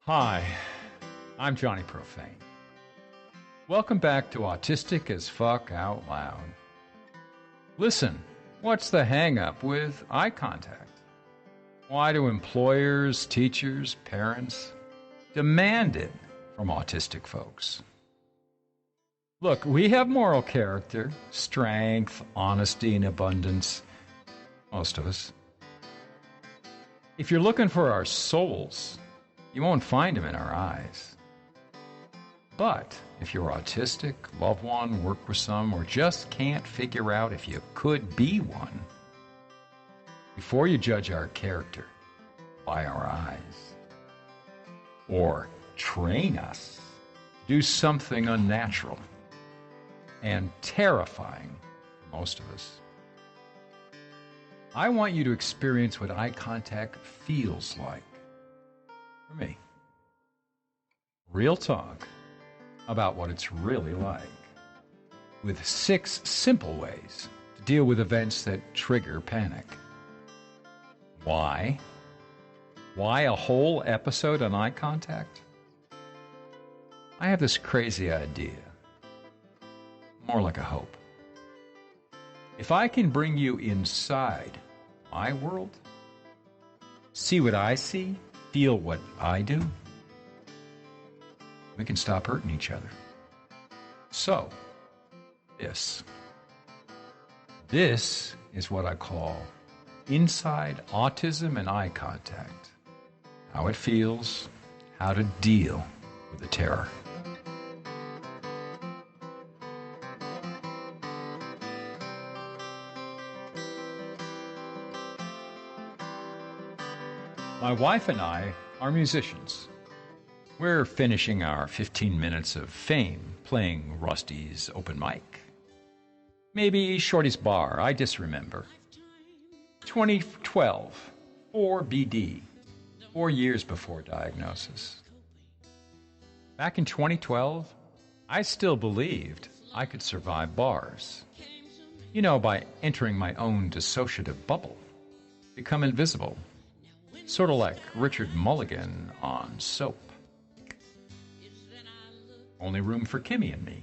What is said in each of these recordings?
Hi, I'm Johnny Profane. Welcome back to Autistic as Fuck Out Loud. Listen, what's the hang-up with eye contact? Why do employers, teachers, parents demand it from autistic folks? Look, we have moral character, strength, honesty, and abundance. Most of us. If you're looking for our souls, you won't find them in our eyes. But if you're autistic, love one, work with some, or just can't figure out if you could be one, before you judge our character by our eyes, or train us to do something unnatural and terrifying for most of us, I want you to experience what eye contact feels like. For me. Real talk about what it's really like, with 6 simple ways to deal with events that trigger panic. Why? Why a whole episode on eye contact? I have this crazy idea, more like a hope. If I can bring you inside my world, see what I see, feel what I do, we can stop hurting each other. So, this is what I call inside autism and eye contact. How it feels, how to deal with the terror. My wife and I are musicians. We're finishing our 15 minutes of fame playing Rusty's open mic. Maybe Shorty's bar, I disremember. 2012, 4BD, 4 years before diagnosis. Back in 2012, I still believed I could survive bars. You know, by entering my own dissociative bubble, become invisible. Sort of like Richard Mulligan on Soap. Only room for Kimmy and me.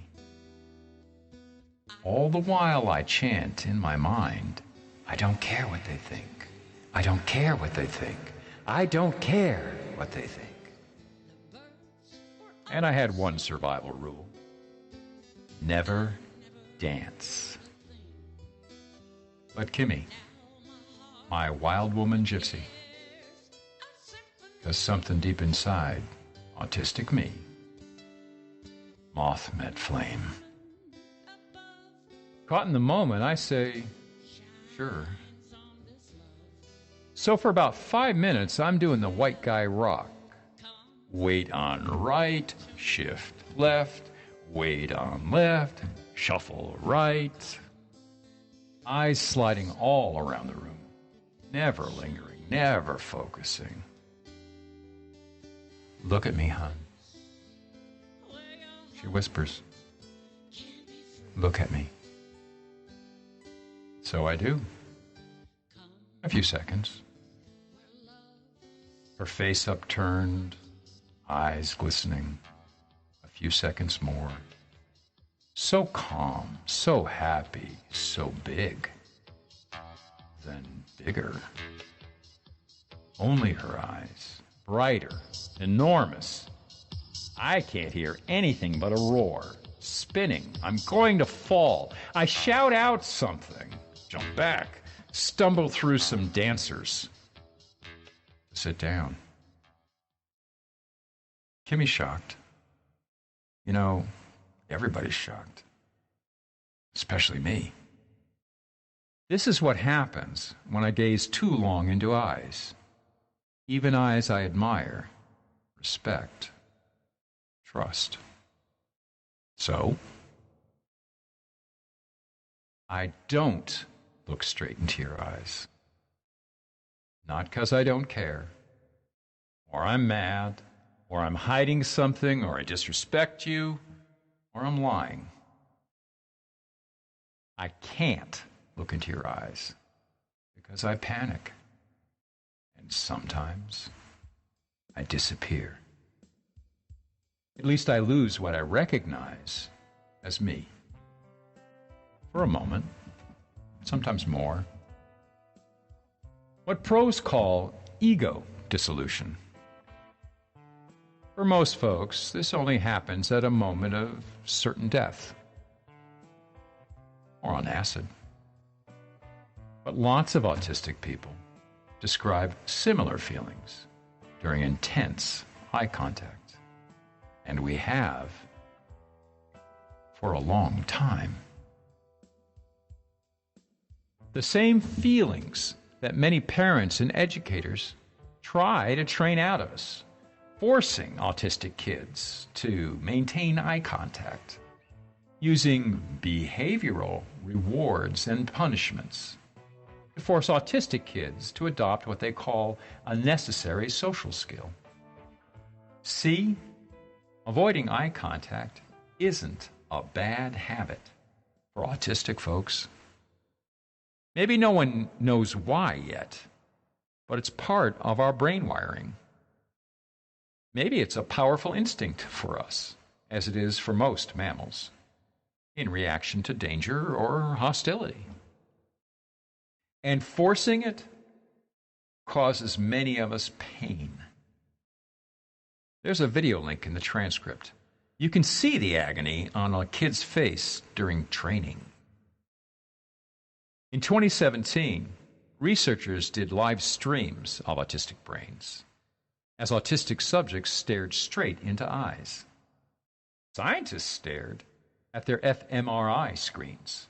All the while I chant in my mind, I don't care what they think. I don't care what they think. I don't care what they think. And I had one survival rule. Never dance. But Kimmy, my wild woman gypsy, because something deep inside, autistic me, moth met flame. Caught in the moment, I say, sure. So for about 5 minutes, I'm doing the white guy rock. Weight on right, shift left, weight on left, shuffle right. Eyes sliding all around the room, never lingering, never focusing. Look at me, hon. She whispers, look at me. So I do. A few seconds. Her face upturned, eyes glistening. A few seconds more. So calm, so happy, so big. Then bigger. Only her eyes. Brighter, enormous. I can't hear anything but a roar. Spinning. I'm going to fall. I shout out something. Jump back. Stumble through some dancers. Sit down. Kimmy's shocked. You know, everybody's shocked. Especially me. This is what happens when I gaze too long into eyes. Even eyes I admire, respect, trust. So, I don't look straight into your eyes. Not because I don't care, or I'm mad, or I'm hiding something, or I disrespect you, or I'm lying. I can't look into your eyes because I panic. And sometimes I disappear. At least I lose what I recognize as me. For a moment, sometimes more. What pros call ego dissolution. For most folks, this only happens at a moment of certain death, or on acid. But lots of autistic people describe similar feelings during intense eye contact, and we have for a long time. The same feelings that many parents and educators try to train out of us, forcing autistic kids to maintain eye contact, using behavioral rewards and punishments to force autistic kids to adopt what they call a necessary social skill. See, avoiding eye contact isn't a bad habit for autistic folks. Maybe no one knows why yet, but it's part of our brain wiring. Maybe it's a powerful instinct for us, as it is for most mammals, in reaction to danger or hostility. And forcing it causes many of us pain. There's a video link in the transcript. You can see the agony on a kid's face during training. In 2017, researchers did live streams of autistic brains as autistic subjects stared straight into eyes. Scientists stared at their fMRI screens.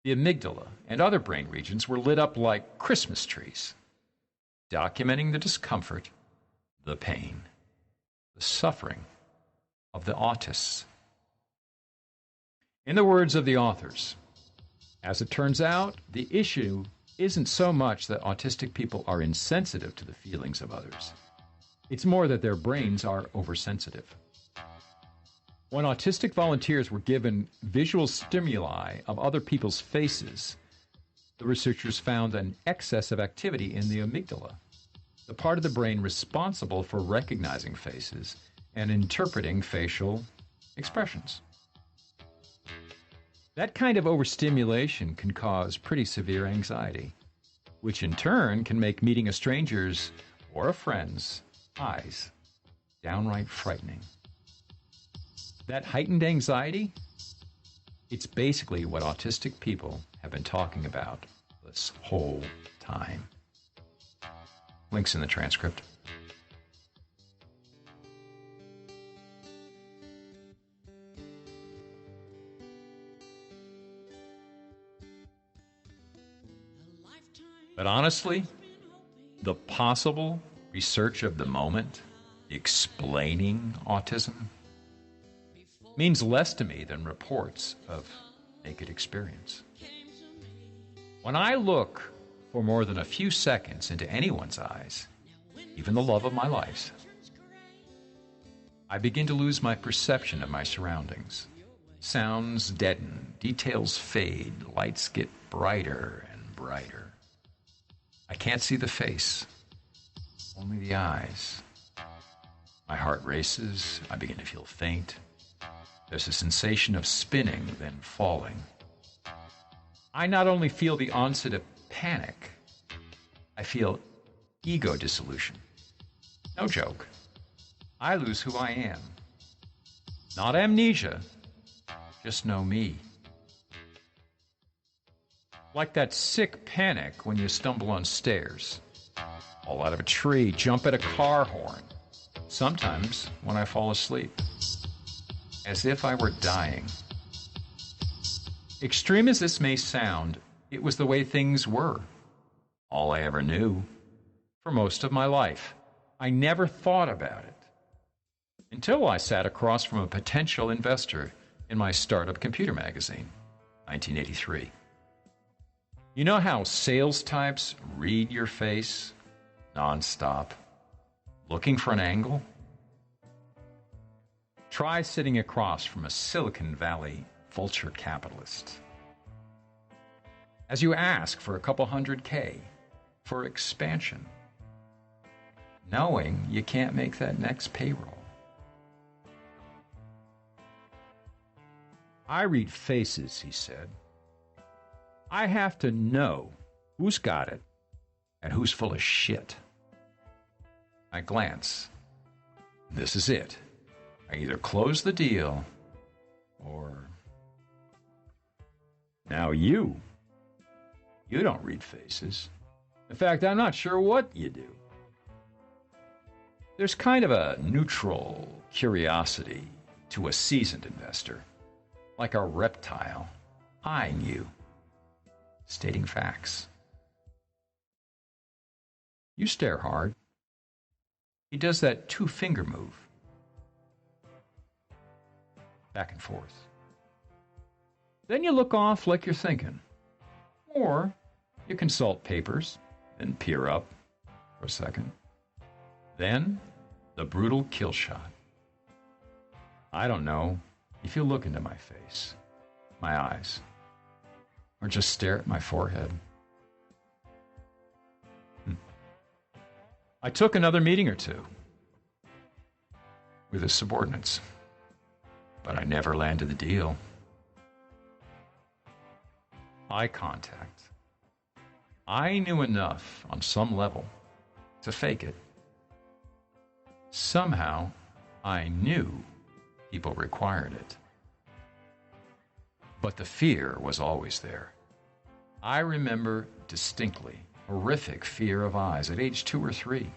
The amygdala and other brain regions were lit up like Christmas trees, documenting the discomfort, the pain, the suffering of the autists. In the words of the authors, as it turns out, the issue isn't so much that autistic people are insensitive to the feelings of others. It's more that their brains are oversensitive. When autistic volunteers were given visual stimuli of other people's faces, the researchers found an excess of activity in the amygdala, the part of the brain responsible for recognizing faces and interpreting facial expressions. That kind of overstimulation can cause pretty severe anxiety, which in turn can make meeting a stranger's or a friend's eyes downright frightening. That heightened anxiety, it's basically what autistic people have been talking about this whole time. Links in the transcript. But honestly, the possible research of the moment explaining autism means less to me than reports of naked experience. When I look for more than a few seconds into anyone's eyes, even the love of my life, I begin to lose my perception of my surroundings. Sounds deaden, details fade, lights get brighter and brighter. I can't see the face, only the eyes. My heart races, I begin to feel faint. There's a sensation of spinning, then falling. I not only feel the onset of panic, I feel ego dissolution. No joke. I lose who I am. Not amnesia, just no me. Like that sick panic when you stumble on stairs, fall out of a tree, jump at a car horn. Sometimes when I fall asleep, as if I were dying. Extreme as this may sound, it was the way things were. All I ever knew for most of my life. I never thought about it until I sat across from a potential investor in my startup computer magazine, 1983. You know how sales types read your face nonstop, looking for an angle? Try sitting across from a Silicon Valley vulture capitalist. As you ask for a couple $100K for expansion, knowing you can't make that next payroll. I read faces, he said. I have to know who's got it and who's full of shit. I glance. This is it. I either close the deal or... Now you don't read faces. In fact, I'm not sure what you do. There's kind of a neutral curiosity to a seasoned investor, like a reptile eyeing you, stating facts. You stare hard. He does that two-finger move. Back and forth. Then you look off like you're thinking. Or you consult papers and peer up for a second. Then the brutal kill shot. I don't know if you look into my face, my eyes, or just stare at my forehead. I took another meeting or two with his subordinates, but I never landed the deal. Eye contact. I knew enough on some level to fake it. Somehow, I knew people required it. But the fear was always there. I remember distinctly horrific fear of eyes at age 2 or 3.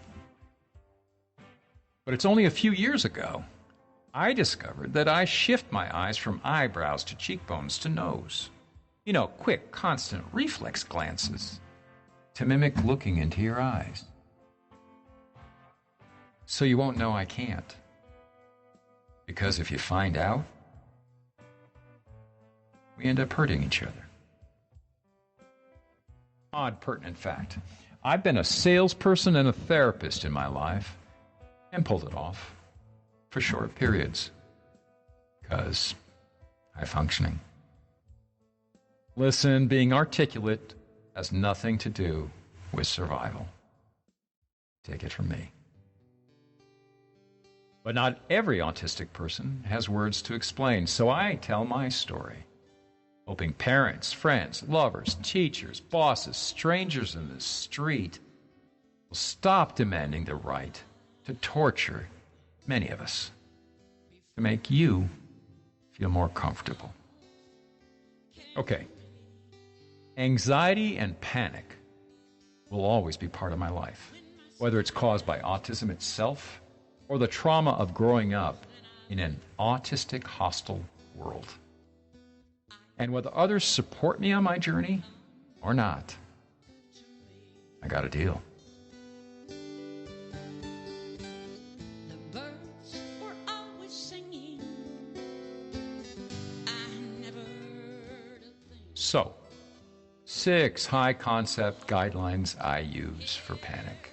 But it's only a few years ago I discovered that I shift my eyes from eyebrows to cheekbones to nose. You know, quick, constant reflex glances to mimic looking into your eyes. So you won't know I can't. Because if you find out, we end up hurting each other. Odd, pertinent fact. I've been a salesperson and a therapist in my life and pulled it off for short periods because high functioning. Listen, being articulate has nothing to do with survival. Take it from me. But not every autistic person has words to explain, so I tell my story, hoping parents, friends, lovers, teachers, bosses, strangers in the street will stop demanding the right to torture many of us to make you feel more comfortable. Okay. Anxiety and panic will always be part of my life, whether it's caused by autism itself or the trauma of growing up in an autistic hostile world. And whether others support me on my journey or not, I got a deal. So, 6 high-concept guidelines I use for panic.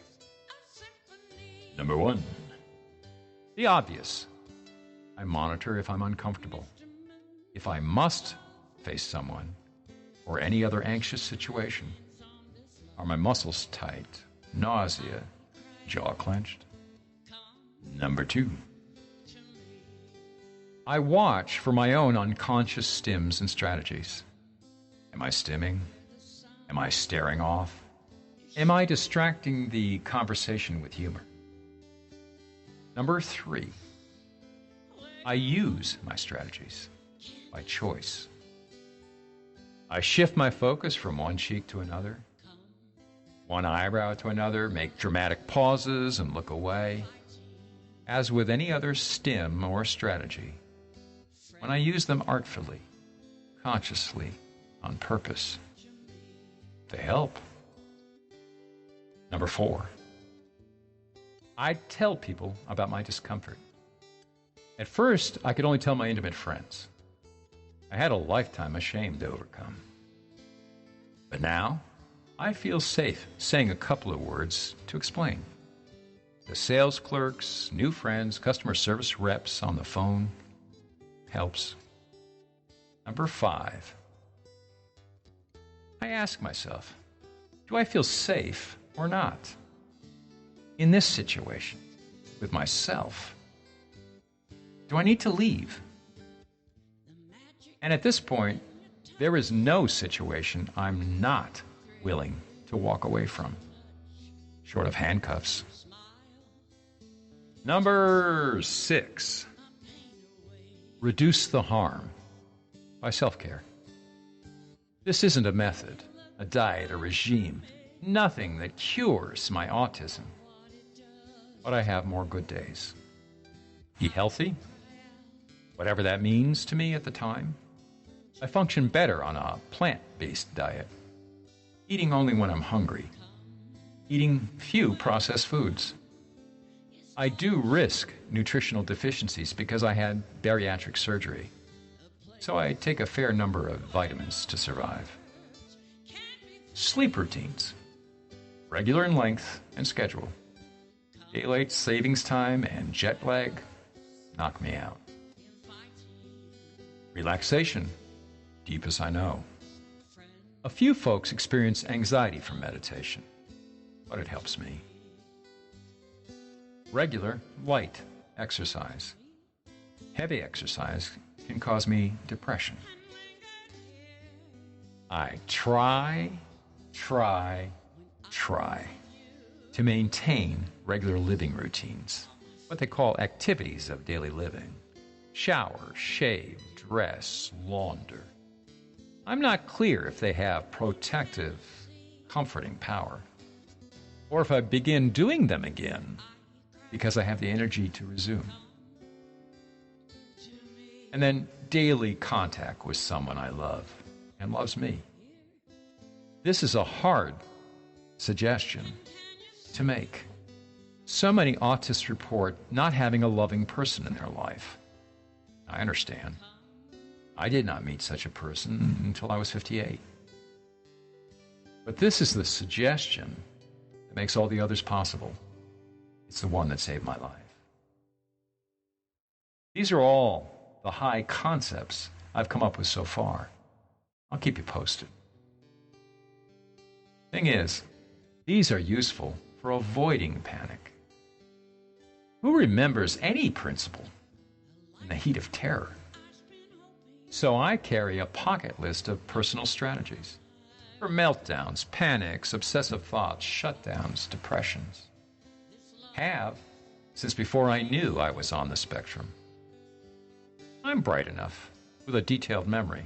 Number 1, the obvious. I monitor if I'm uncomfortable. If I must face someone or any other anxious situation, are my muscles tight, nausea, jaw clenched? Number 2, I watch for my own unconscious stims and strategies. Am I stimming? Am I staring off? Am I distracting the conversation with humor? Number 3, I use my strategies by choice. I shift my focus from one cheek to another, one eyebrow to another, make dramatic pauses and look away. As with any other stim or strategy, when I use them artfully, consciously, on purpose, they help. Number 4, I tell people about my discomfort. At first, I could only tell my intimate friends. I had a lifetime of shame to overcome. But now, I feel safe saying a couple of words to explain. The sales clerks, new friends, customer service reps on the phone helps. Number 5, I ask myself, do I feel safe or not? In this situation, with myself, do I need to leave? And at this point, there is no situation I'm not willing to walk away from, short of handcuffs. Number 6, reduce the harm by self-care. This isn't a method, a diet, a regime, nothing that cures my autism. But I have more good days. Eat healthy, whatever that means to me at the time. I function better on a plant-based diet, eating only when I'm hungry, eating few processed foods. I do risk nutritional deficiencies because I had bariatric surgery, so I take a fair number of vitamins to survive. Sleep routines, regular in length and schedule. Daylight savings time and jet lag knock me out. Relaxation, deep as I know. A few folks experience anxiety from meditation, but it helps me. Regular, light exercise. Heavy exercise can cause me depression. I try to maintain regular living routines, what they call activities of daily living. Shower, shave, dress, launder. I'm not clear if they have protective, comforting power, or if I begin doing them again because I have the energy to resume. And then daily contact with someone I love and loves me. This is a hard suggestion to make. So many autists report not having a loving person in their life. I understand. I did not meet such a person until I was 58. But this is the suggestion that makes all the others possible. It's the one that saved my life. These are all the high concepts I've come up with so far. I'll keep you posted. Thing is, these are useful for avoiding panic. Who remembers any principle in the heat of terror? So I carry a pocket list of personal strategies for meltdowns, panics, obsessive thoughts, shutdowns, depressions. Have since before I knew I was on the spectrum. I'm bright enough with a detailed memory,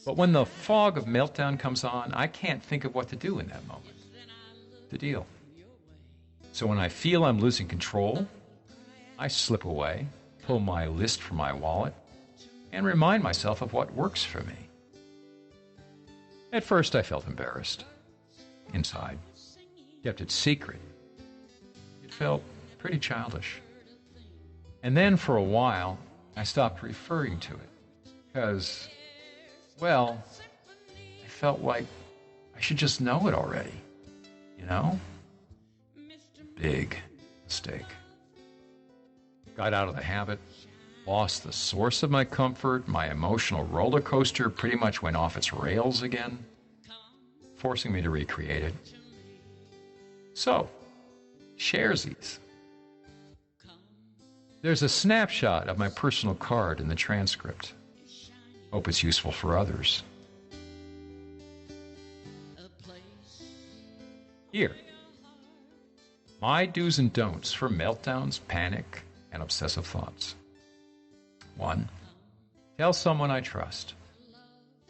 but when the fog of meltdown comes on, I can't think of what to do in that moment. The deal. So when I feel I'm losing control, I slip away, pull my list from my wallet, and remind myself of what works for me. At first, I felt embarrassed. Inside. Kept it secret. It felt pretty childish. And then for a while, I stopped referring to it. Because, well, I felt like I should just know it already. You know? Big mistake. Got out of the habit, lost the source of my comfort, my emotional roller coaster pretty much went off its rails again, forcing me to recreate it. So, sharesies. There's a snapshot of my personal card in the transcript. Hope it's useful for others. Here. My do's and don'ts for meltdowns, panic, and obsessive thoughts. 1. Tell someone I trust.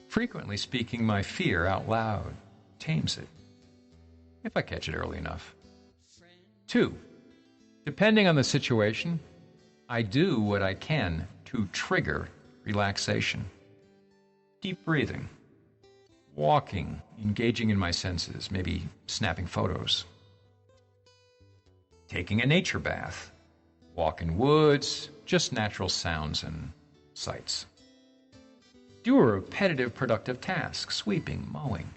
Frequently speaking my fear out loud tames it, if I catch it early enough. 2. Depending on the situation, I do what I can to trigger relaxation. Deep breathing, walking, engaging in my senses, maybe snapping photos. Taking a nature bath, walk in woods, just natural sounds and sights. Do a repetitive productive task, sweeping, mowing.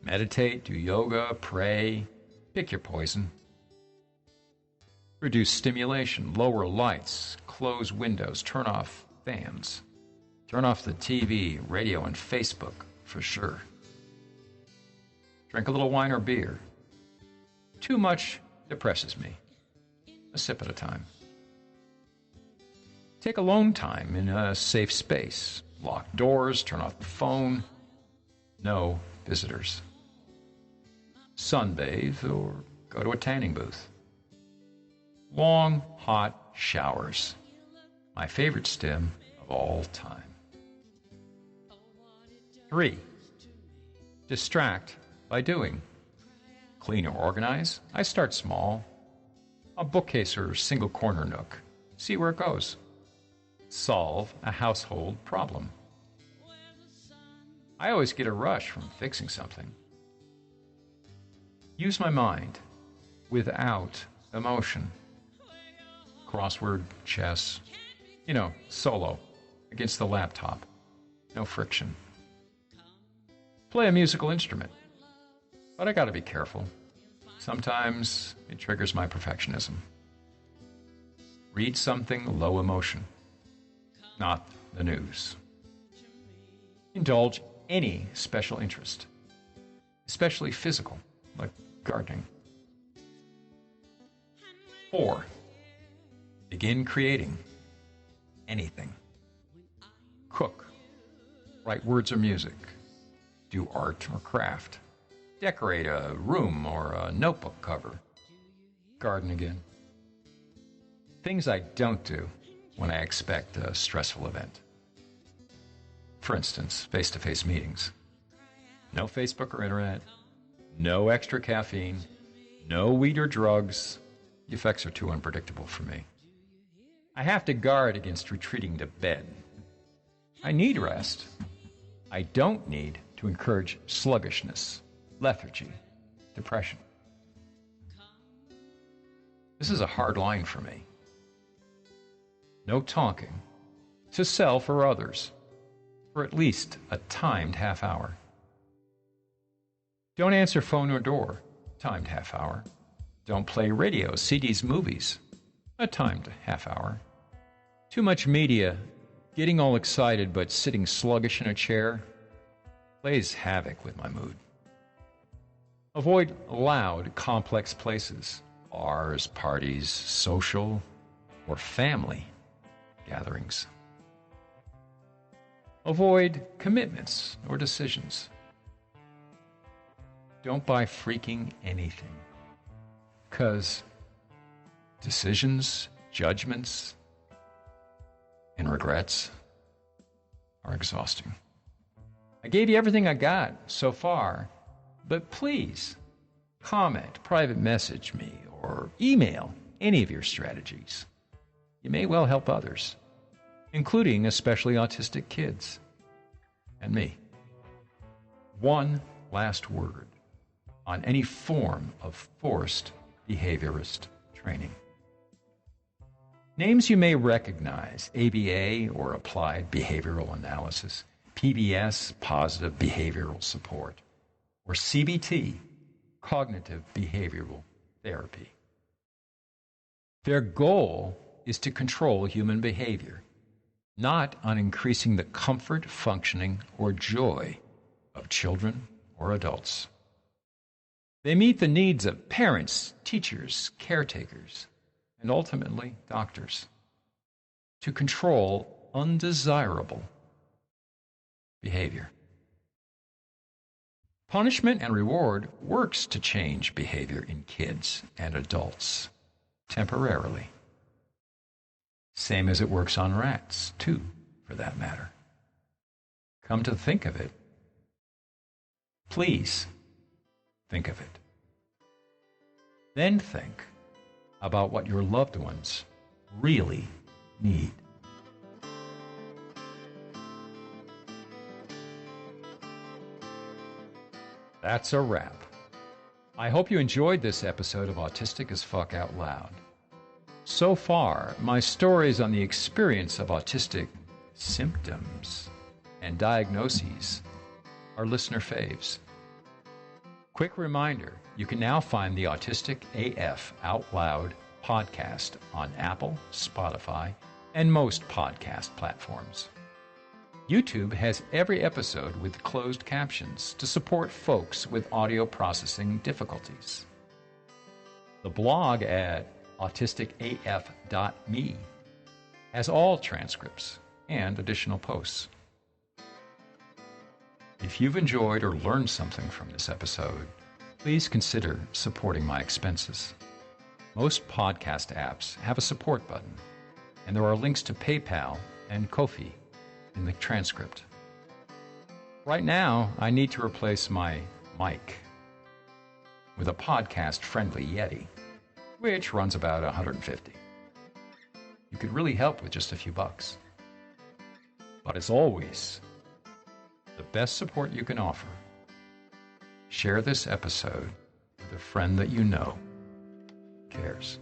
Meditate, do yoga, pray, pick your poison. Reduce stimulation, lower lights, close windows, turn off fans. Turn off the TV, radio, and Facebook, for sure. Drink a little wine or beer. Too much depresses me. A sip at a time. Take alone time in a safe space. lock doors, turn off the phone. No visitors. Sunbathe or go to a tanning booth. Long, hot showers. My favorite stim of all time. 3. Distract by doing. Clean or organize, I start small. A bookcase or single corner nook. See where it goes. Solve a household problem. I always get a rush from fixing something. Use my mind without emotion. Crossword, chess, solo, against the laptop. No friction. Play a musical instrument. But I gotta be careful. Sometimes it triggers my perfectionism. Read something low emotion, not the news. Indulge any special interest, especially physical, like gardening. 4. Begin creating anything. Cook, write words or music, do art or craft, decorate a room or a notebook cover, garden again. Things I don't do when I expect a stressful event. For instance, face-to-face meetings. No Facebook or internet, no extra caffeine, no weed or drugs. The effects are too unpredictable for me. I have to guard against retreating to bed. I need rest. I don't need to encourage sluggishness, lethargy, depression. This is a hard line for me. No talking, to self or others, for at least a timed half hour. Don't answer phone or door, timed half hour. Don't play radio, CDs, movies, a timed half hour. Too much media, getting all excited but sitting sluggish in a chair, plays havoc with my mood. Avoid loud, complex places, bars, parties, social, or family gatherings. Avoid commitments or decisions. Don't buy freaking anything, because decisions, judgments, and regrets are exhausting. I gave you everything I got so far, but please comment, private message me, or email any of your strategies. You may well help others, including especially autistic kids and me. One last word on any form of forced behaviorist training. Names you may recognize: ABA, or Applied Behavioral Analysis, PBS, Positive Behavioral Support, or CBT, Cognitive Behavioral Therapy. Their goal is to control human behavior, not on increasing the comfort, functioning, or joy of children or adults. They meet the needs of parents, teachers, caretakers, and ultimately doctors to control undesirable behavior. Punishment and reward works to change behavior in kids and adults temporarily. Same as it works on rats, too, for that matter. Come to think of it, please think of it. Then think about what your loved ones really need. That's a wrap. I hope you enjoyed this episode of Autistic as Fuck Out Loud. So far, my stories on the experience of autistic symptoms and diagnoses are listener faves. Quick reminder, you can now find the Autistic AF Out Loud podcast on Apple, Spotify, and most podcast platforms. YouTube has every episode with closed captions to support folks with audio processing difficulties. The blog at autisticaf.me has all transcripts and additional posts. If you've enjoyed or learned something from this episode, please consider supporting my expenses. Most podcast apps have a support button, and there are links to PayPal and Ko-fi in the transcript. Right now, I need to replace my mic with a podcast-friendly Yeti, which runs about $150. You could really help with just a few bucks. But as always, the best support you can offer, share this episode with a friend that you know cares.